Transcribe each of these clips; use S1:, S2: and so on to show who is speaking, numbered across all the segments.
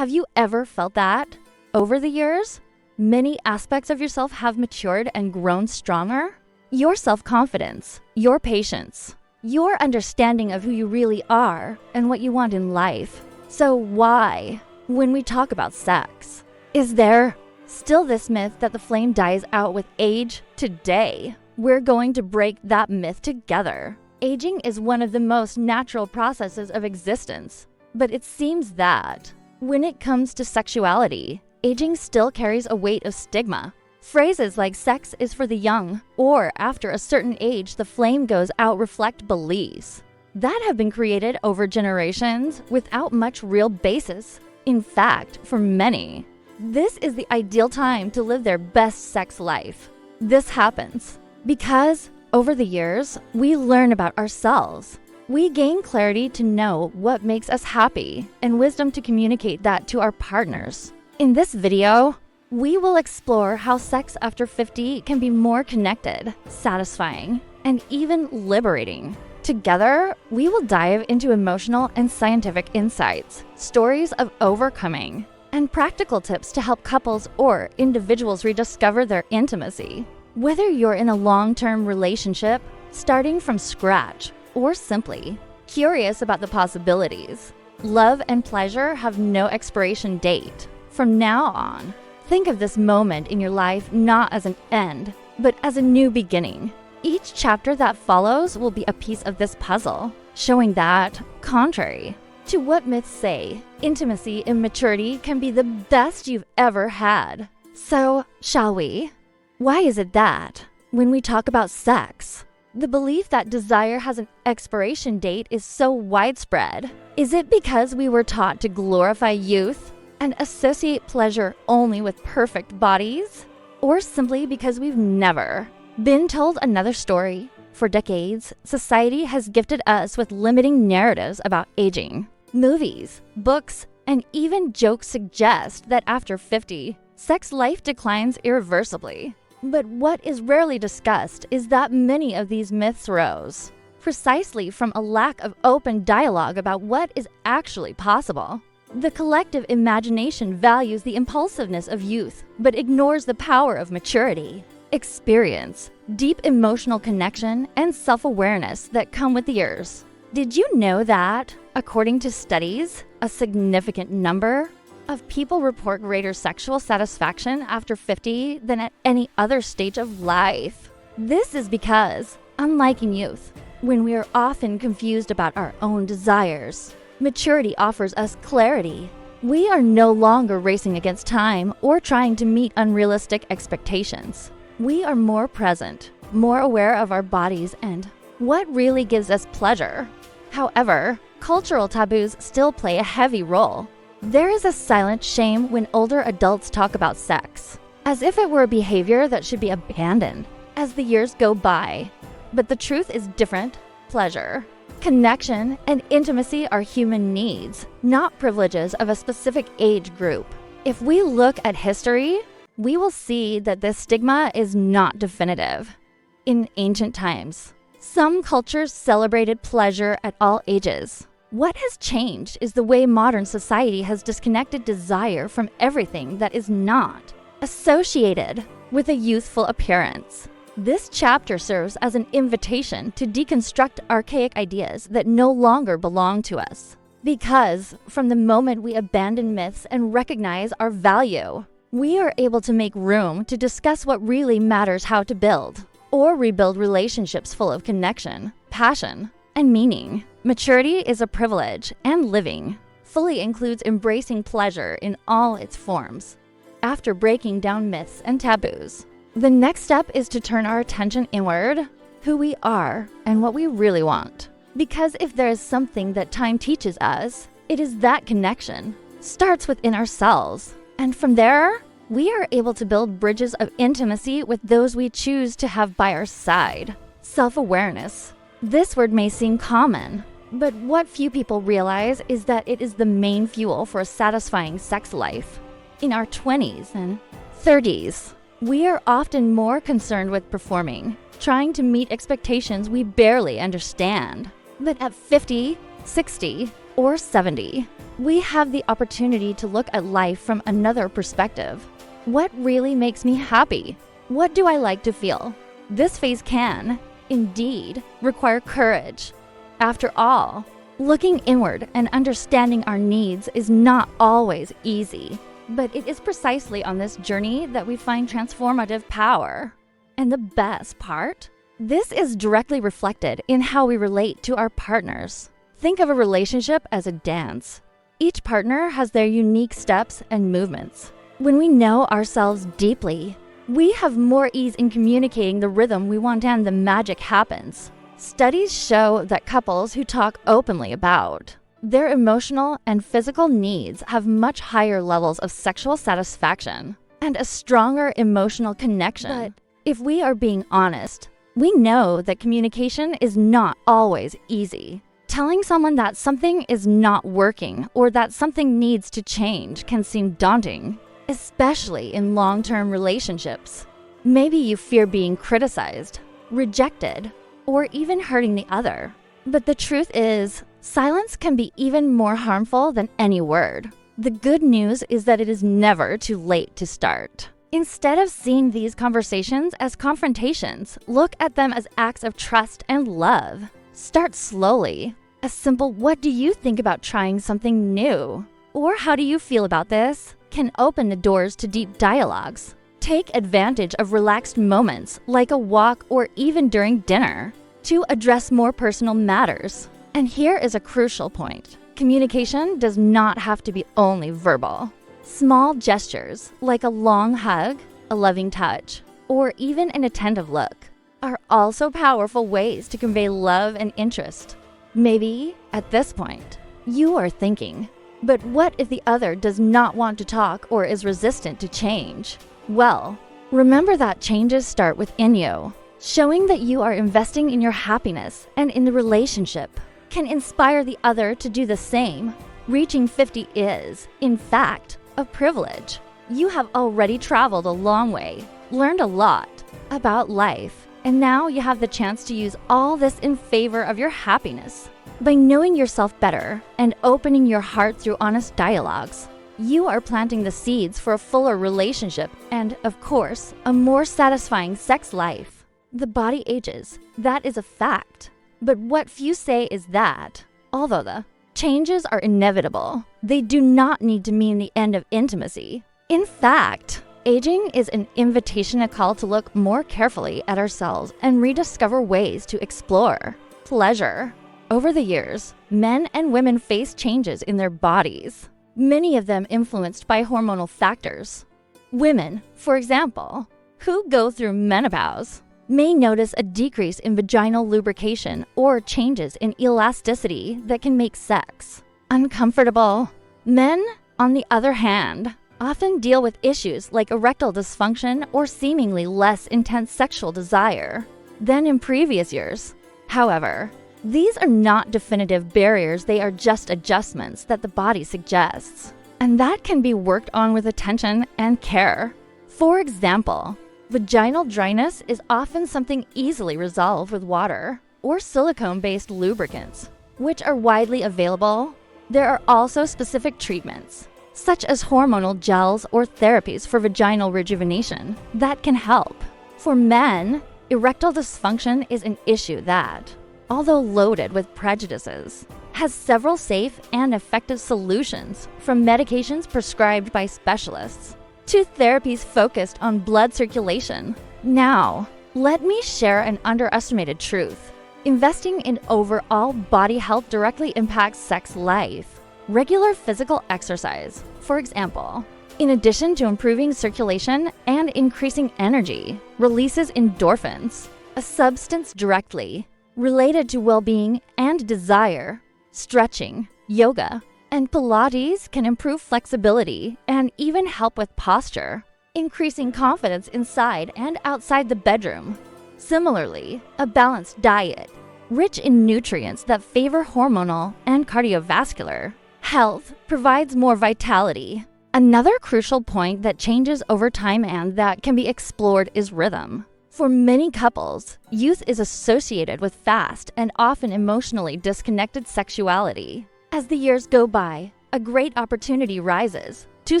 S1: Have you ever felt that? Over the years, many aspects of yourself have matured and grown stronger. Your self-confidence, your patience, your understanding of who you really are and what you want in life. So why, when we talk about sex, is there still this myth that the flame dies out with age? Today, we're going to break that myth together. Aging is one of the most natural processes of existence, but it seems that when it comes to sexuality, aging still carries a weight of stigma. Phrases like sex is for the young or after a certain age the flame goes out reflect beliefs that have been created over generations without much real basis. In fact, for many, this is the ideal time to live their best sex life. This happens because over the years, we learn about ourselves. We gain clarity to know what makes us happy and wisdom to communicate that to our partners. In this video, we will explore how sex after 50 can be more connected, satisfying, and even liberating. Together, we will dive into emotional and scientific insights, stories of overcoming, and practical tips to help couples or individuals rediscover their intimacy. Whether you're in a long-term relationship, starting from scratch, or simply curious about the possibilities, love and pleasure have no expiration date. From now on, think of this moment in your life not as an end, but as a new beginning. Each chapter that follows will be a piece of this puzzle, showing that, contrary to what myths say, intimacy and maturity can be the best you've ever had. So, shall we? Why is it that, when we talk about sex, the belief that desire has an expiration date is so widespread? Is it because we were taught to glorify youth and associate pleasure only with perfect bodies? Or simply because we've never been told another story? For decades, society has gifted us with limiting narratives about aging. Movies, books, and even jokes suggest that after 50, sex life declines irreversibly. But what is rarely discussed is that many of these myths rose precisely from a lack of open dialogue about what is actually possible. The collective imagination values the impulsiveness of youth, but ignores the power of maturity, experience, deep emotional connection, and self-awareness that come with years. Did you know that, according to studies, a significant number of people report greater sexual satisfaction after 50 than at any other stage of life? This is because, unlike in youth, when we are often confused about our own desires, maturity offers us clarity. We are no longer racing against time or trying to meet unrealistic expectations. We are more present, more aware of our bodies and what really gives us pleasure. However, cultural taboos still play a heavy role. There is a silent shame when older adults talk about sex, as if it were a behavior that should be abandoned as the years go by. But the truth is different. Pleasure, connection, and intimacy are human needs, not privileges of a specific age group. If we look at history, we will see that this stigma is not definitive. In ancient times, some cultures celebrated pleasure at all ages. What has changed is the way modern society has disconnected desire from everything that is not associated with a youthful appearance. This chapter serves as an invitation to deconstruct archaic ideas that no longer belong to us. Because from the moment we abandon myths and recognize our value, we are able to make room to discuss what really matters, how to build or rebuild relationships full of connection, passion, and meaning. Maturity is a privilege, and living fully includes embracing pleasure in all its forms. After breaking down myths and taboos, the next step is to turn our attention inward, who we are and what we really want. Because if there is something that time teaches us, it is that connection starts within ourselves. And from there, we are able to build bridges of intimacy with those we choose to have by our side. Self-awareness. This word may seem common, but what few people realize is that it is the main fuel for a satisfying sex life. In our 20s and 30s, we are often more concerned with performing, trying to meet expectations we barely understand. But at 50, 60, or 70, we have the opportunity to look at life from another perspective. What really makes me happy? What do I like to feel? This phase can, indeed, require courage. After all, looking inward and understanding our needs is not always easy, but it is precisely on this journey that we find transformative power. And the best part? This is directly reflected in how we relate to our partners. Think of a relationship as a dance. Each partner has their unique steps and movements. When we know ourselves deeply, we have more ease in communicating the rhythm we want and the magic happens. Studies show that couples who talk openly about their emotional and physical needs have much higher levels of sexual satisfaction and a stronger emotional connection. But if we are being honest, we know that communication is not always easy. Telling someone that something is not working or that something needs to change can seem daunting, especially in long-term relationships. Maybe you fear being criticized, rejected, or even hurting the other. But the truth is, silence can be even more harmful than any word. The good news is that it is never too late to start. Instead of seeing these conversations as confrontations, look at them as acts of trust and love. Start slowly. A simple "what do you think about trying something new?" or "how do you feel about this?" can open the doors to deep dialogues. Take advantage of relaxed moments like a walk or even during dinner to address more personal matters. And here is a crucial point. Communication does not have to be only verbal. Small gestures like a long hug, a loving touch, or even an attentive look are also powerful ways to convey love and interest. Maybe, at this point, you are thinking, but what if the other does not want to talk or is resistant to change? Well, remember that changes start within you. Showing that you are investing in your happiness and in the relationship can inspire the other to do the same. Reaching 50 is, in fact, a privilege. You have already traveled a long way, learned a lot about life, and now you have the chance to use all this in favor of your happiness. By knowing yourself better and opening your heart through honest dialogues, you are planting the seeds for a fuller relationship and, of course, a more satisfying sex life. The body ages, that is a fact. But what few say is that, although the changes are inevitable, they do not need to mean the end of intimacy. In fact, aging is an invitation, a call to look more carefully at ourselves and rediscover ways to explore pleasure. Over the years, men and women face changes in their bodies, many of them influenced by hormonal factors. Women, for example, who go through menopause, may notice a decrease in vaginal lubrication or changes in elasticity that can make sex uncomfortable. Men, on the other hand, often deal with issues like erectile dysfunction or seemingly less intense sexual desire than in previous years. However, these are not definitive barriers, they are just adjustments that the body suggests, and that can be worked on with attention and care. For example, vaginal dryness is often something easily resolved with water or silicone-based lubricants, which are widely available. There are also specific treatments, such as hormonal gels or therapies for vaginal rejuvenation, that can help. For men, erectile dysfunction is an issue that, although loaded with prejudices, has several safe and effective solutions, from medications prescribed by specialists to therapies focused on blood circulation. Now, let me share an underestimated truth. Investing in overall body health directly impacts sex life. Regular physical exercise, for example, in addition to improving circulation and increasing energy, releases endorphins, a substance directly related to well-being and desire. Stretching, yoga, and Pilates can improve flexibility and even help with posture, increasing confidence inside and outside the bedroom. Similarly, a balanced diet, rich in nutrients that favor hormonal and cardiovascular health, provides more vitality. Another crucial point that changes over time and that can be explored is rhythm. For many couples, youth is associated with fast and often emotionally disconnected sexuality. As the years go by, a great opportunity rises to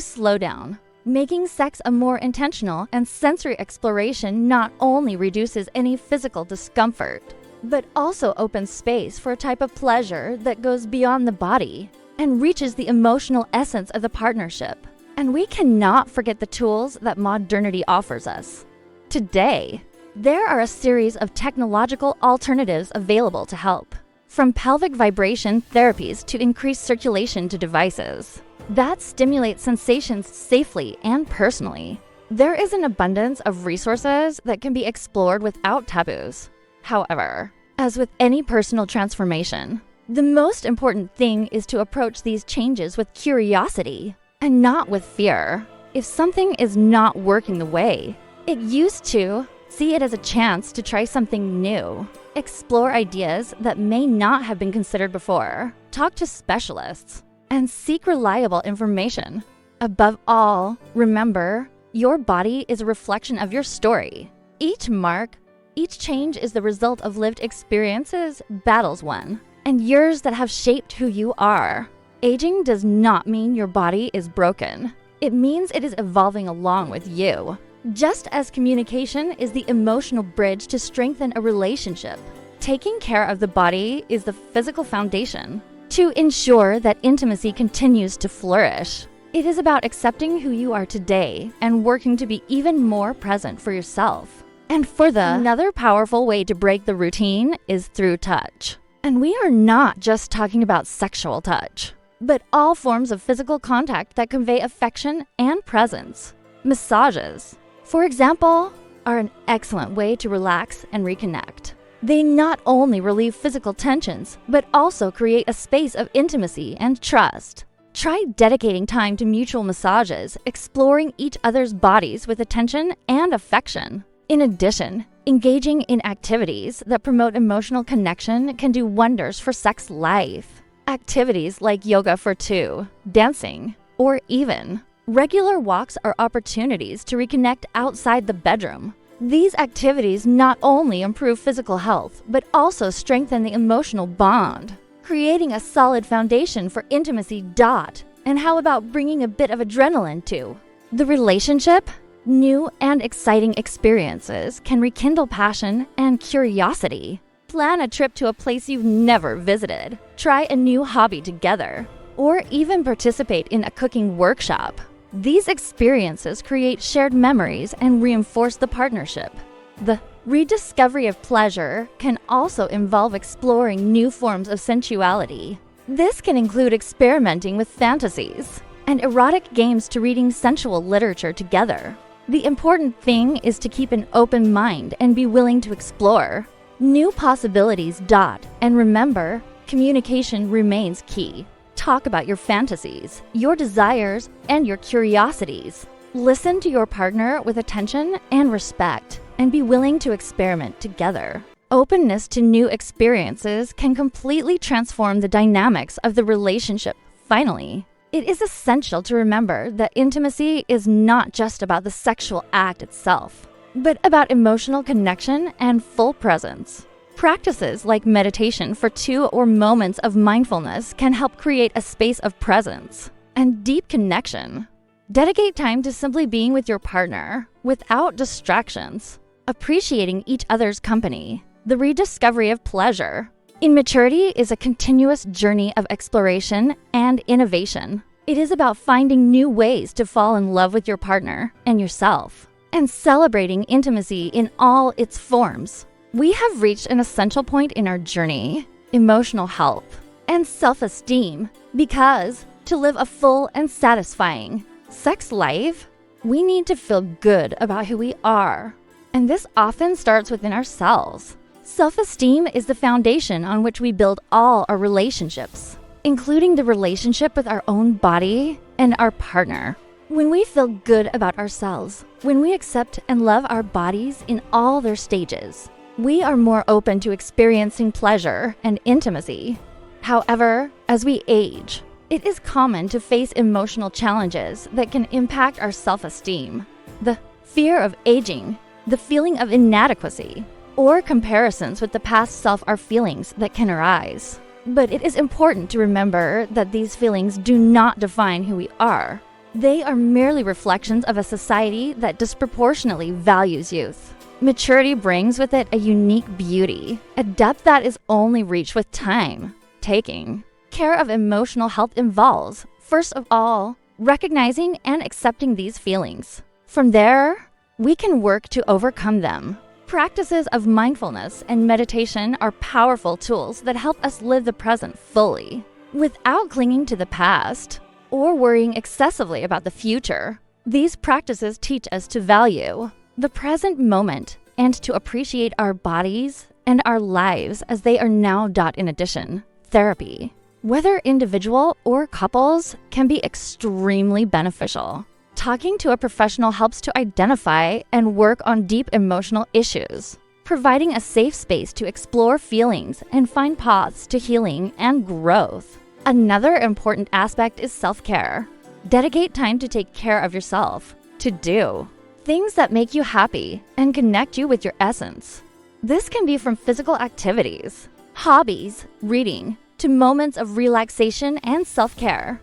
S1: slow down. Making sex a more intentional and sensory exploration not only reduces any physical discomfort, but also opens space for a type of pleasure that goes beyond the body and reaches the emotional essence of the partnership. And we cannot forget the tools that modernity offers us. Today, there are a series of technological alternatives available to help, from pelvic vibration therapies to increased circulation to devices that stimulate sensations safely and personally. There is an abundance of resources that can be explored without taboos. However, as with any personal transformation, the most important thing is to approach these changes with curiosity and not with fear. If something is not working the way it used to, see it as a chance to try something new. Explore ideas that may not have been considered before. Talk to specialists and seek reliable information. Above all, remember, your body is a reflection of your story. Each change is the result of lived experiences, battles won, and years that have shaped who you are. Aging does not mean your body is broken. It means it is evolving along with you. Just as communication is the emotional bridge to strengthen a relationship, taking care of the body is the physical foundation to ensure that intimacy continues to flourish. It is about accepting who you are today and working to be even more present for yourself. And another powerful way to break the routine is through touch. And we are not just talking about sexual touch, but all forms of physical contact that convey affection and presence. Massages, for example, are an excellent way to relax and reconnect. They not only relieve physical tensions, but also create a space of intimacy and trust. Try dedicating time to mutual massages, exploring each other's bodies with attention and affection. In addition, engaging in activities that promote emotional connection can do wonders for sex life. Activities like yoga for two, dancing, or even regular walks are opportunities to reconnect outside the bedroom. These activities not only improve physical health, but also strengthen the emotional bond, creating a solid foundation for intimacy. And how about bringing a bit of adrenaline to the relationship? New and exciting experiences can rekindle passion and curiosity. Plan a trip to a place you've never visited. Try a new hobby together, or even participate in a cooking workshop. These experiences create shared memories and reinforce the partnership. The rediscovery of pleasure can also involve exploring new forms of sensuality. This can include experimenting with fantasies and erotic games to reading sensual literature together. The important thing is to keep an open mind and be willing to explore new possibilities. And remember, communication remains key. Talk about your fantasies, your desires, and your curiosities. Listen to your partner with attention and respect, and be willing to experiment together. Openness to new experiences can completely transform the dynamics of the relationship. Finally, it is essential to remember that intimacy is not just about the sexual act itself, but about emotional connection and full presence. Practices like meditation for 2 or moments of mindfulness can help create a space of presence and deep connection. Dedicate time to simply being with your partner without distractions, appreciating each other's company. The rediscovery of pleasure. Immaturity is a continuous journey of exploration and innovation. It is about finding new ways to fall in love with your partner and yourself, and celebrating intimacy in all its forms. We have reached an essential point in our journey, emotional health, and self-esteem, because to live a full and satisfying sex life, we need to feel good about who we are. And this often starts within ourselves. Self-esteem is the foundation on which we build all our relationships, including the relationship with our own body and our partner. When we feel good about ourselves, when we accept and love our bodies in all their stages, we are more open to experiencing pleasure and intimacy. However, as we age, it is common to face emotional challenges that can impact our self-esteem. The fear of aging, the feeling of inadequacy, or comparisons with the past self are feelings that can arise. But it is important to remember that these feelings do not define who we are. They are merely reflections of a society that disproportionately values youth. Maturity brings with it a unique beauty, a depth that is only reached with time. Taking care of emotional health involves, first of all, recognizing and accepting these feelings. From there, we can work to overcome them. Practices of mindfulness and meditation are powerful tools that help us live the present fully, without clinging to the past or worrying excessively about the future. These practices teach us to value the present moment and to appreciate our bodies and our lives as they are now. In addition, therapy, whether individual or couples, can be extremely beneficial. Talking to a professional helps to identify and work on deep emotional issues, providing a safe space to explore feelings and find paths to healing and growth. Another important aspect is self-care. Dedicate time to take care of yourself, to do things that make you happy and connect you with your essence. This can be from physical activities, hobbies, reading, to moments of relaxation and self-care.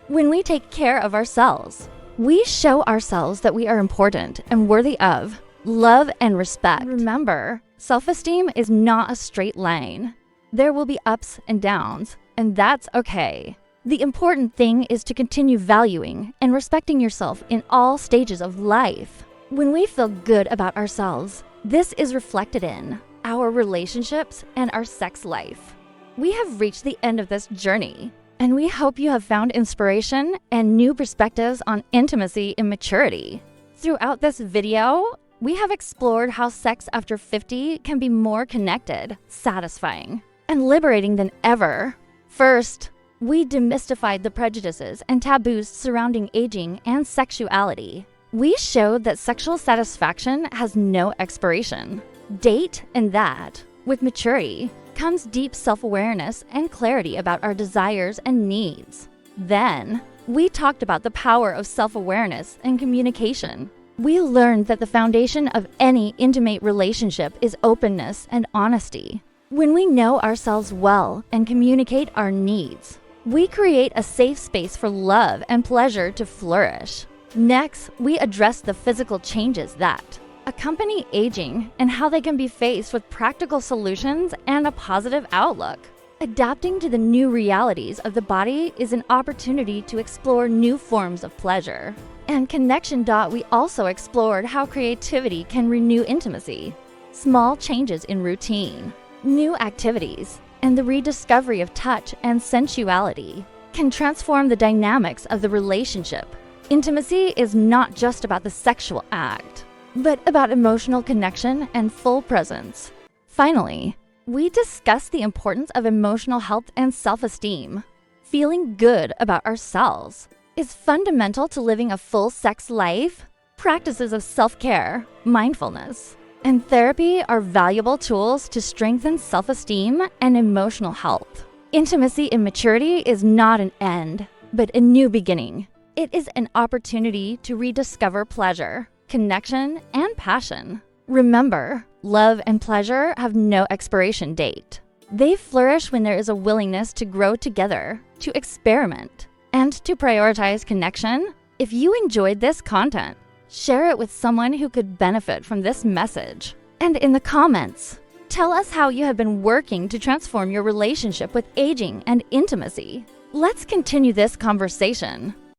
S1: When we take care of ourselves, we show ourselves that we are important and worthy of love and respect. Remember, self-esteem is not a straight line. There will be ups and downs, and that's okay. The important thing is to continue valuing and respecting yourself in all stages of life. When we feel good about ourselves, this is reflected in our relationships and our sex life. We have reached the end of this journey, and we hope you have found inspiration and new perspectives on intimacy and maturity. Throughout this video, we have explored how sex after 50 can be more connected, satisfying, and liberating than ever. First, we demystified the prejudices and taboos surrounding aging and sexuality. We showed that sexual satisfaction has no expiration date, and that, with maturity, comes deep self-awareness and clarity about our desires and needs. Then, we talked about the power of self-awareness and communication. We learned that the foundation of any intimate relationship is openness and honesty. When we know ourselves well and communicate our needs, we create a safe space for love and pleasure to flourish. Next, we address the physical changes that accompany aging and how they can be faced with practical solutions and a positive outlook. Adapting to the new realities of the body is an opportunity to explore new forms of pleasure. And connection. We also explored how creativity can renew intimacy, small changes in routine, new activities, and the rediscovery of touch and sensuality can transform the dynamics of the relationship. Intimacy is not just about the sexual act, but about emotional connection and full presence. Finally, we discussed the importance of emotional health and self-esteem. Feeling good about ourselves is fundamental to living a full sex life. Practices of self-care, mindfulness, and therapy are valuable tools to strengthen self-esteem and emotional health. Intimacy in maturity is not an end, but a new beginning. It is an opportunity to rediscover pleasure, connection, and passion. Remember, love and pleasure have no expiration date. They flourish when there is a willingness to grow together, to experiment, and to prioritize connection. If you enjoyed this content, share it with someone who could benefit from this message. And in the comments, tell us how you have been working to transform your relationship with aging and intimacy. Let's continue this conversation.